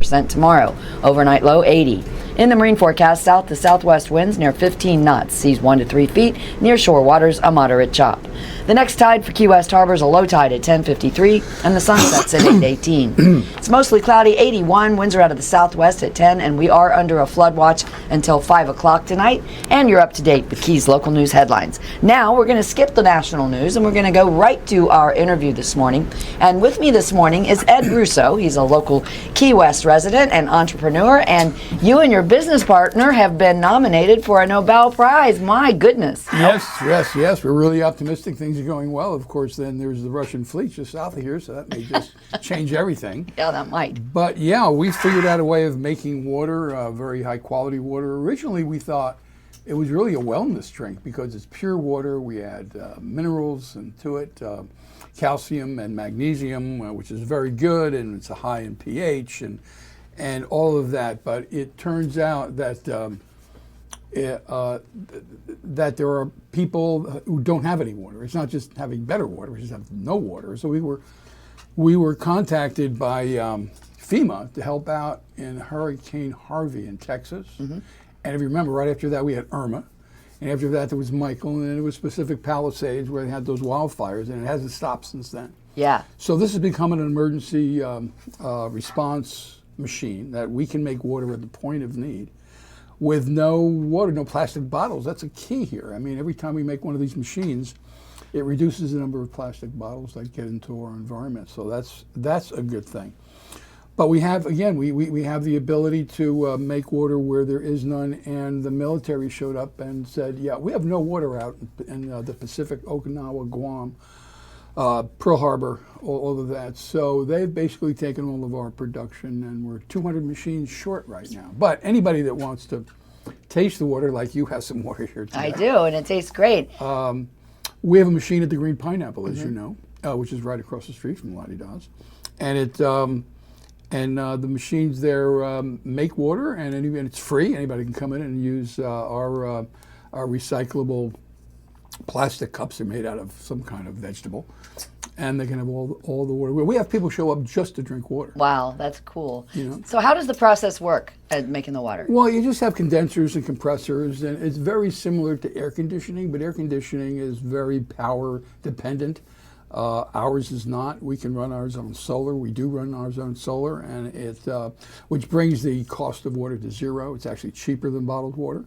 50% tomorrow. Overnight low 80. In the marine forecast, south to southwest winds near 15 knots, seas 1 to 3 feet, near shore waters a moderate chop. The next tide for Key West Harbor is a low tide at 10:53, and the sun sets at 8:18. It's mostly cloudy, 81, winds are out of the southwest at 10, and we are under a flood watch until 5 o'clock tonight, and you're up to date with Key's local news headlines. Now, we're going to skip the national news, and we're going to go right to our interview this morning. And with me this morning is Ed Russo. He's a local Key West resident and entrepreneur, and you and your business partner have been nominated for a Nobel Prize. My goodness. Yes. We're really optimistic. Things are going well. Of course, then there's the Russian fleet just south of here, so that may just change everything. Yeah, that might. But yeah, we figured out a way of making water, very high quality water. Originally, we thought it was really a wellness drink because it's pure water. We add minerals into it, calcium and magnesium, which is very good, and it's a high in pH and all of that. But it turns out that that there are people who don't have any water. It's not just having better water; we just have no water. So we were contacted by FEMA to help out in Hurricane Harvey in Texas. Mm-hmm. And if you remember, right after that we had Irma, and after that there was Michael, and then it was Pacific Palisades where they had those wildfires, and it hasn't stopped since then. Yeah. So this has become an emergency response machine that we can make water at the point of need with no water, no plastic bottles. That's a key here. I mean, every time we make one of these machines, it reduces the number of plastic bottles that get into our environment. So that's a good thing. But we have, again, we have the ability to make water where there is none, and the military showed up and said, yeah, we have no water out in the Pacific, Okinawa, Guam, Pearl Harbor, all of that. So they've basically taken all of our production, and we're 200 machines short right now. But anybody that wants to taste the water, like you have some water here today. I do, and it tastes great. We have a machine at the Green Pineapple, as you know, which is right across the street from Lottie Dawes. And the machines there make water, and it's free. Anybody can come in and use our recyclable plastic cups. They're made out of some kind of vegetable, and they can have all the water. We have people show up just to drink water. Wow, that's cool. You know? So how does the process work at making the water? Well, you just have condensers and compressors, and it's very similar to air conditioning, but air conditioning is very power dependent. Ours is not. We can run ours on solar. We do run ours on solar, and which brings the cost of water to zero. It's actually cheaper than bottled water.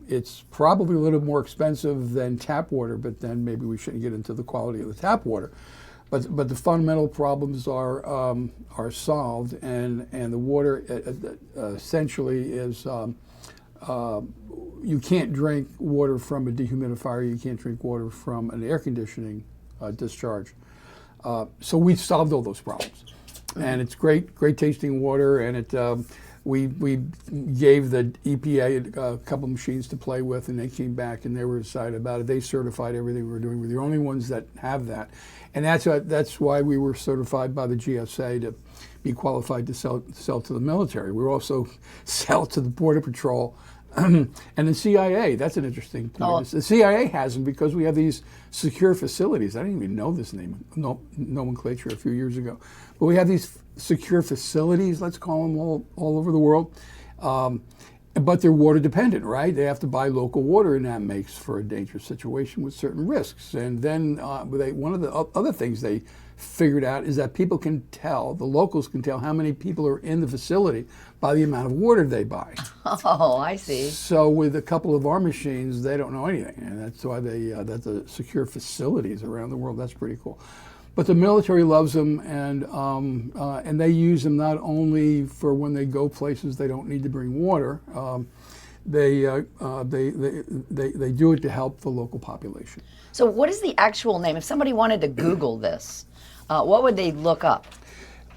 It's probably a little more expensive than tap water, but then maybe we shouldn't get into the quality of the tap water. But the fundamental problems are solved, and the water essentially is you can't drink water from a dehumidifier. You can't drink water from an air conditioning discharge. So we've solved all those problems, and it's great tasting water, and we gave the EPA a couple machines to play with, and they came back and they were excited about it. They certified everything we were doing. We're the only ones that have that, and that's why we were certified by the GSA to be qualified to sell to the military. We also sell to the Border Patrol and the CIA. That's an interesting point. Oh. The CIA has them because we have these secure facilities. I didn't even know this nomenclature a few years ago, but we have these secure facilities, let's call them, all over the world. But they're water dependent, right? They have to buy local water, and that makes for a dangerous situation with certain risks. And then one of the other things they figured out is that people can tell, the locals can tell how many people are in the facility by the amount of water they buy. Oh, I see. So with a couple of our machines, they don't know anything, and that's why that's the secure facilities around the world. That's pretty cool. But the military loves them, and they use them not only for when they go places they don't need to bring water. They do it to help the local population. So what is the actual name? If somebody wanted to Google this, what would they look up?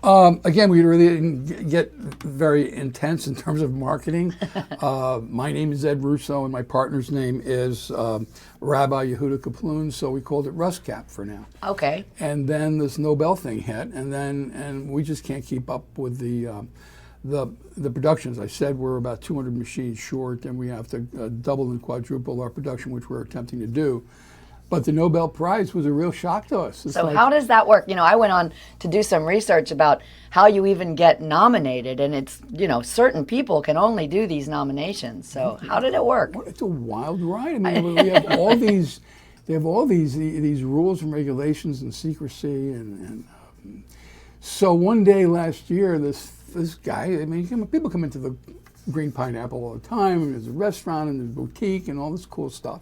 Again, we really didn't get very intense in terms of marketing. My name is Ed Russo, and my partner's name is Rabbi Yehuda Kaploon, so we called it Ruscap for now. Okay. And then this Nobel thing hit, and we just can't keep up with the productions. I said we're about 200 machines short, and we have to double and quadruple our production, which we're attempting to do. But the Nobel Prize was a real shock to us. It's So like, how does that work? You know, I went on to do some research about how you even get nominated, and it's, you know, certain people can only do these nominations. So how did it work? it's a wild ride. I mean, we have all these, they have all these rules and regulations and secrecy, and so one day last year, this guy, I mean, people come into the Green Pineapple all the time, and there's a restaurant and there's a boutique and all this cool stuff.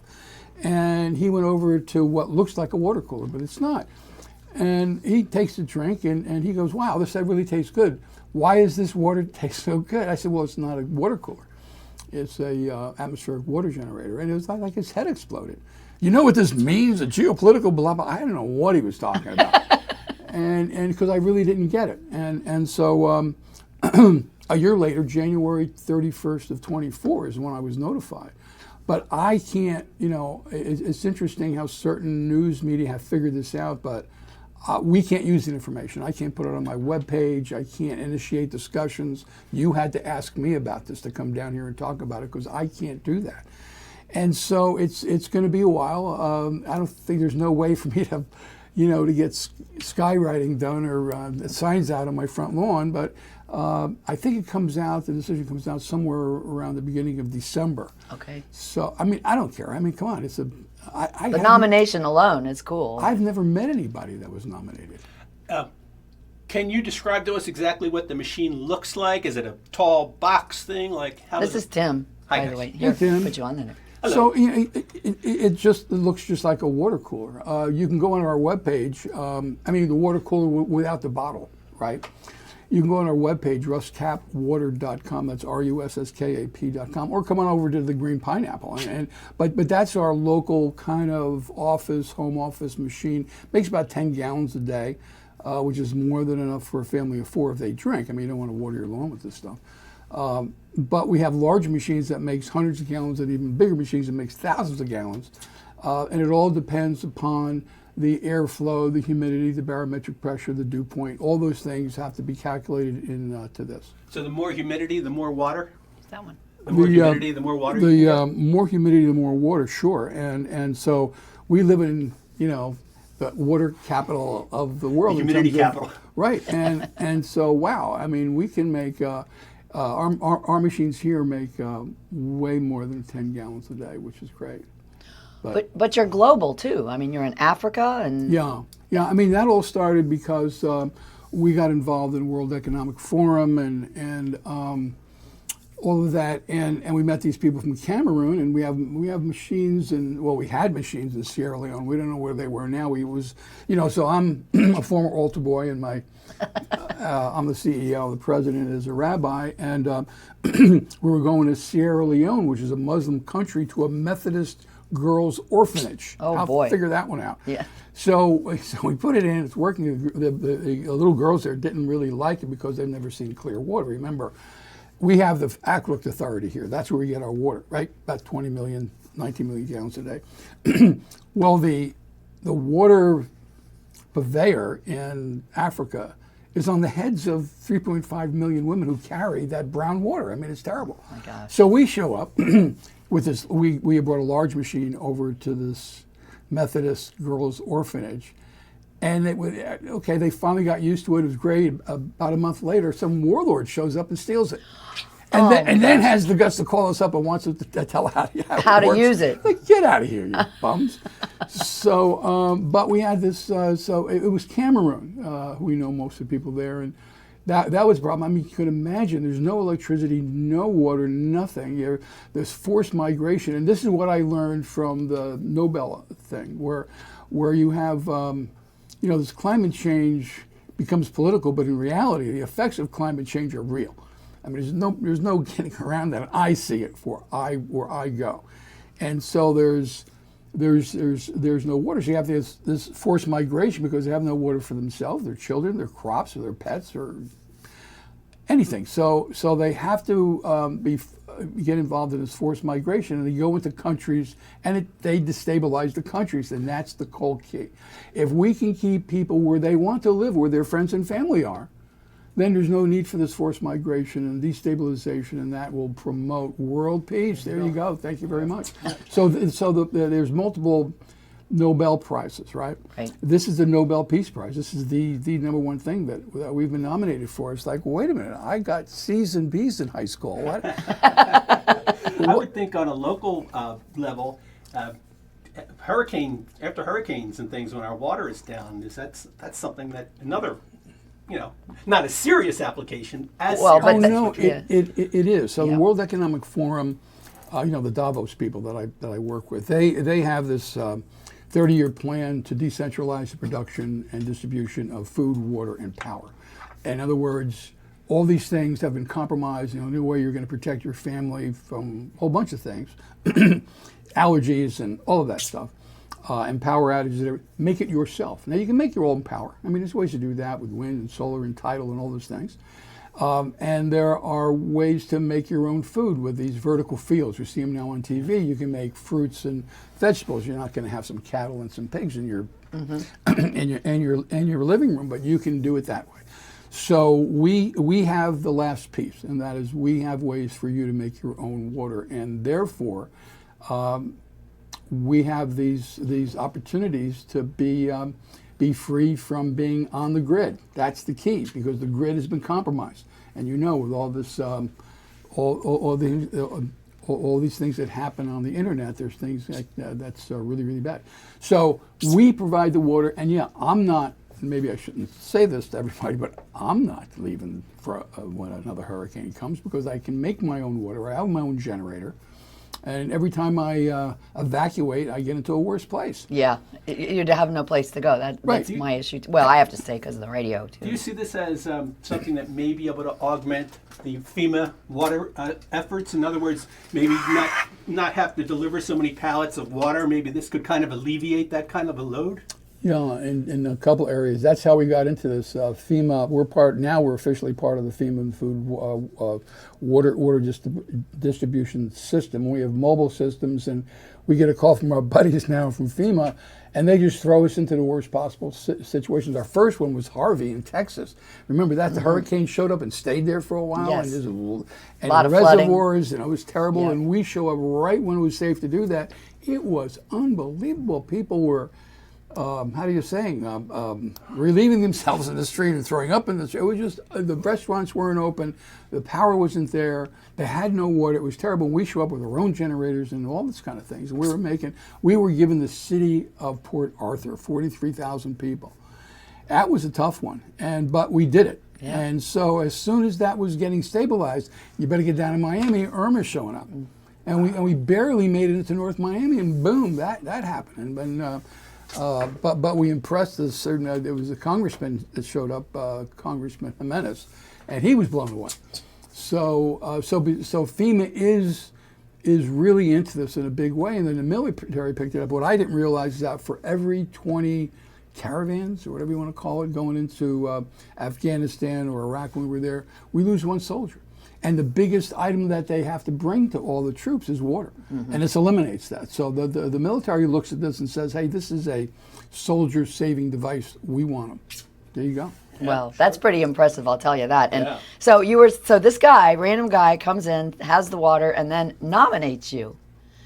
And he went over to what looks like a water cooler, but it's not. And he takes a drink and he goes, wow, this really tastes good. Why does this water taste so good? I said, well, it's not a water cooler. It's a atmospheric water generator. And it was like his head exploded. You know what this means? A geopolitical blah, blah. I don't know what he was talking about. and because I really didn't get it. And so a year later, January 31st of 24 is when I was notified. But I can't, you know, it's interesting how certain news media have figured this out, but we can't use the information. I can't put it on my webpage. I can't initiate discussions. You had to ask me about this to come down here and talk about it because I can't do that. And so it's going to be a while. I don't think there's no way for me to, you know, to get skywriting done or signs out on my front lawn, but I think the decision comes out somewhere around the beginning of December. Okay. So, I mean, I don't care. I mean, come on, The nomination alone is cool. I've never met anybody that was nominated. Can you describe to us exactly what the machine looks like? Is it a tall box thing? Like how This is Tim, Hi, by the guys. way. Here, Tim. put you on there. Hello. So you know, it looks just like a water cooler. You can go on our webpage. I mean, the water cooler without the bottle, right? You can go on our webpage, ruskapwater.com. That's RUSSKAP.com, or come on over to the Green Pineapple. But that's our local kind of home office machine. Makes about 10 gallons a day, which is more than enough for a family of 4 if they drink. I mean, you don't want to water your lawn with this stuff. But we have large machines that makes hundreds of gallons, and even bigger machines that makes thousands of gallons. And it all depends upon the airflow, the humidity, the barometric pressure, the dew point. All those things have to be calculated to this. So the more humidity, the more water? That one. The more humidity, the more water? The more humidity, the more water, sure. And so we live in, you know, the water capital of the world. The humidity capital. Right. And so, wow, I mean, we can make, our machines here make way more than 10 gallons a day, which is great. But you're global too. I mean, you're in Africa and Yeah. I mean, that all started because we got involved in World Economic Forum and all of that, and we met these people from Cameroon, and we have machines, and well, we had machines in Sierra Leone. We don't know where they were now. So I'm a former altar boy, and I'm the CEO. The president is a rabbi, and we were going to Sierra Leone, which is a Muslim country, to a Methodist girls' orphanage. Oh, I'll boy. figure that one out. Yeah. So we put it in. It's working. The little girls there didn't really like it because they've never seen clear water. Remember, we have the Aqueduct Authority here. That's where we get our water, right? About 20 million, 19 million gallons a day. Well, the water purveyor in Africa is on the heads of 3.5 million women who carry that brown water. I mean, it's terrible. Oh my gosh. So we show up with this. We brought a large machine over to this Methodist girls' orphanage. And they finally got used to it. It was great. About a month later, some warlord shows up and steals it. And then has the guts to call us up and wants us to tell how to use it. Like, get out of here, you bums. So, but we had this, so it was Cameroon, who we know most of the people there. And that was a problem. I mean, you could imagine there's no electricity, no water, nothing. There's forced migration. And this is what I learned from the Nobel thing, where you have, this climate change becomes political, but in reality, the effects of climate change are real. I mean, there's no getting around that. I see it where I go, and so there's no water. So you have this forced migration because they have no water for themselves, their children, their crops, or their pets, or anything. So they have to get involved in this forced migration, and they go into countries, and they destabilize the countries, and that's the cold key. If we can keep people where they want to live, where their friends and family are, then there's no need for this forced migration and destabilization, and that will promote world peace. There you go. Thank you very much. So there's multiple Nobel Prizes, right? Right. This is the Nobel Peace Prize. This is the number one thing that we've been nominated for. It's like, wait a minute, I got C's and B's in high school. What? I would think on a local level, after hurricanes and things, when our water is down, that's something that another, not a serious application as Well, serious. but No, yeah. it is. So Yeah. the World Economic Forum, the Davos people that I work with, they have this 30-year plan to decentralize the production and distribution of food, water, and power. In other words, all these things have been compromised. A new way you're going to protect your family from a whole bunch of things, allergies and all of that stuff, and power outages. And everything. Make it yourself. Now you can make your own power. I mean, there's ways to do that with wind and solar and tidal and all those things. And there are ways to make your own food with these vertical fields. You see them now on TV. You can make fruits and vegetables. You're not going to have some cattle and some pigs in your in your living room, but you can do it that way. So we have the last piece, and that is we have ways for you to make your own water, and therefore we have these opportunities to be free from being on the grid. That's the key, because the grid has been compromised. And with all this, all these things that happen on the internet, there's things that's really, really bad. So we provide the water, and I'm not, maybe I shouldn't say this to everybody, but I'm not leaving for when another hurricane comes, because I can make my own water. I have my own generator. And every time I evacuate, I get into a worse place. Yeah, you'd have no place to go. That's Right. my issue. Well, I have to stay because of the radio, too. Do you see this as something that may be able to augment the FEMA water efforts? In other words, maybe not have to deliver so many pallets of water. Maybe this could kind of alleviate that kind of a load? In a couple areas. That's how we got into this. FEMA, we're officially part of the FEMA food water distribution system. We have mobile systems, and we get a call from our buddies now from FEMA, and they just throw us into the worst possible situations. Our first one was Harvey in Texas. Remember that? The hurricane showed up and stayed there for a while. Yes. And Lot the of flooding. reservoirs, and it was terrible. Yeah. And we show up right when it was safe to do that. It was unbelievable. People were relieving themselves in the street and throwing up in the street. It was just, the restaurants weren't open, the power wasn't there, they had no water, it was terrible. We show up with our own generators and all this kind of things. And we were given the city of Port Arthur, 43,000 people. That was a tough one, but we did it. Yeah. And so as soon as that was getting stabilized, you better get down to Miami, Irma's showing up. And we barely made it into North Miami, and boom, that happened. But we impressed there was a congressman that showed up, Congressman Jimenez, and he was blown away. So FEMA is really into this in a big way, and then the military picked it up. What I didn't realize is that for every 20 caravans, or whatever you want to call it, going into Afghanistan or Iraq when we were there, we lose one soldier. And the biggest item that they have to bring to all the troops is water. And this eliminates that. So the military looks at this and says, hey, this is a soldier-saving device. We want them. There you go. Well, that's pretty impressive, I'll tell you that. And Yeah. so this guy, random guy, comes in, has the water, and then nominates you.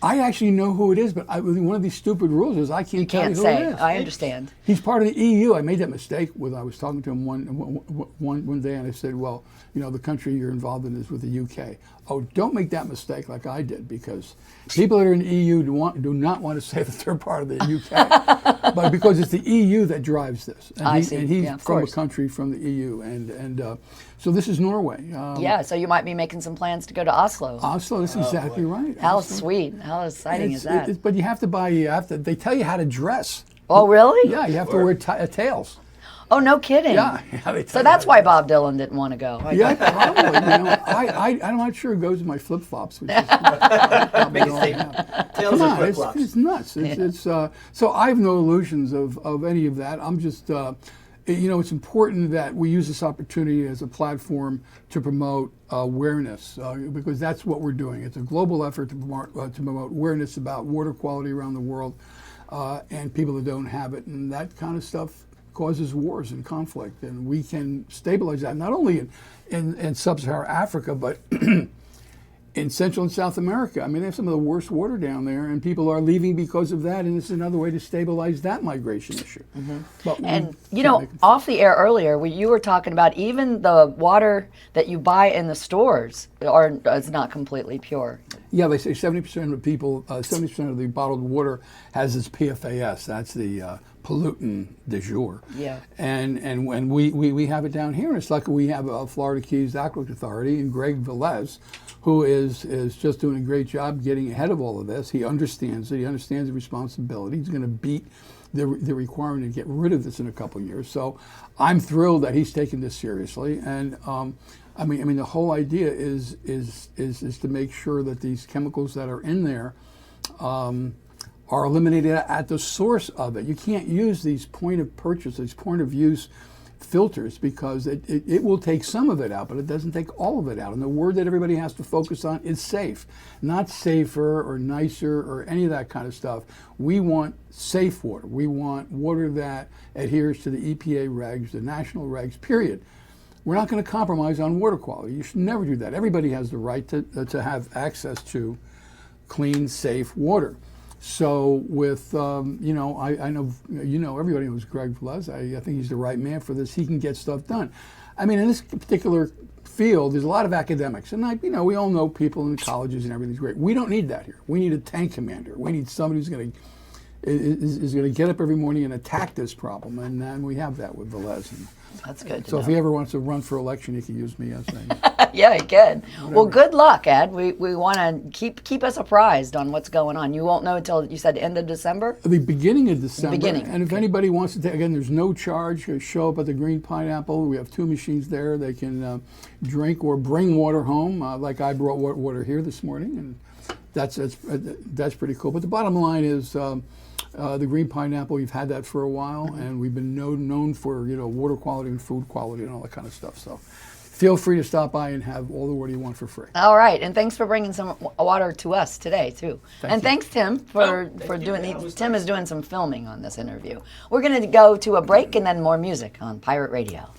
I actually know who it is, but one of these stupid rules is I can't tell you Can't who say. it is. I understand. He's part of the EU. I made that mistake when I was talking to him one day, and I said, well, the country you're involved in is with the UK. Oh, don't make that mistake like I did, because people that are in the EU do not want to say that they're part of the UK, but because it's the EU that drives this. And I see. And he's Yeah, of from a course. country from the EU, and so this is Norway. Yeah, so you might be making some plans to go to Oslo. Oslo, that's exactly right. How Oslo. sweet. How exciting is that? But you have to they tell you how to dress. Oh, really? Yeah, you have to wear tails. Oh, no kidding. Yeah. they tell So you that's how why to Bob Dylan didn't want to go. Yeah, probably. I'm not sure it goes with my flip flops. Which is Make a statement. Tails Come and on, flip-flops. it's nuts. It's so I have no illusions of any of that. I'm just, it's important that we use this opportunity as a platform to promote awareness, because that's what we're doing. It's a global effort to promote awareness about water quality around the world, and people that don't have it, and that kind of stuff causes wars and conflict, and we can stabilize that not only in sub-Saharan Africa, but in Central and South America. I mean, they have some of the worst water down there, and people are leaving because of that, and it's another way to stabilize that migration issue. But And, off the air earlier, you were talking about even the water that you buy in the stores is not completely pure. yeah, they say 70% of people, 70% of the bottled water has this PFAS. That's the pollutant du jour. Yeah. And when we have it down here, and it's like we have a Florida Keys Aqueduct Authority, and Greg Velez, who is just doing a great job getting ahead of all of this. He understands it. He understands the responsibility. He's going to beat the requirement to get rid of this in a couple of years. So I'm thrilled that he's taking this seriously. And I mean, the whole idea is to make sure that these chemicals that are in there are eliminated at the source of it. You can't use these point of purchase, these point of use filters, because it will take some of it out, but it doesn't take all of it out. And the word that everybody has to focus on is safe, not safer or nicer or any of that kind of stuff. We want safe water. We want water that adheres to the EPA regs, the national regs, period. We're not going to compromise on water quality. You should never do that. Everybody has the right to have access to clean, safe water. So with, I know, everybody knows Greg Velez. I think he's the right man for this. He can get stuff done. I mean, in this particular field, there's a lot of academics. And, we all know people in colleges and everything's great. We don't need that here. We need a tank commander. We need somebody who's going to get up every morning and attack this problem. And then we have that with Velez. That's good. So if he ever wants to run for election, he can use me as a... Yeah, he can. Well, good luck, Ed. We want to keep us apprised on what's going on. You won't know until, you said, end of December? The beginning of December. Beginning. And if anybody wants to take, again, there's no charge. Show up at the Green Pineapple. We have 2 machines there. They can drink or bring water home, like I brought water here this morning, and that's pretty cool. But the bottom line is the Green Pineapple, we've had that for a while, and we've been known for water quality and food quality and all that kind of stuff. So feel free to stop by and have all the water you want for free. All right, and thanks for bringing some water to us today too. Thanks, Tim, for doing. Tim is doing some filming on this interview. We're going to go to a break and then more music on Pirate Radio.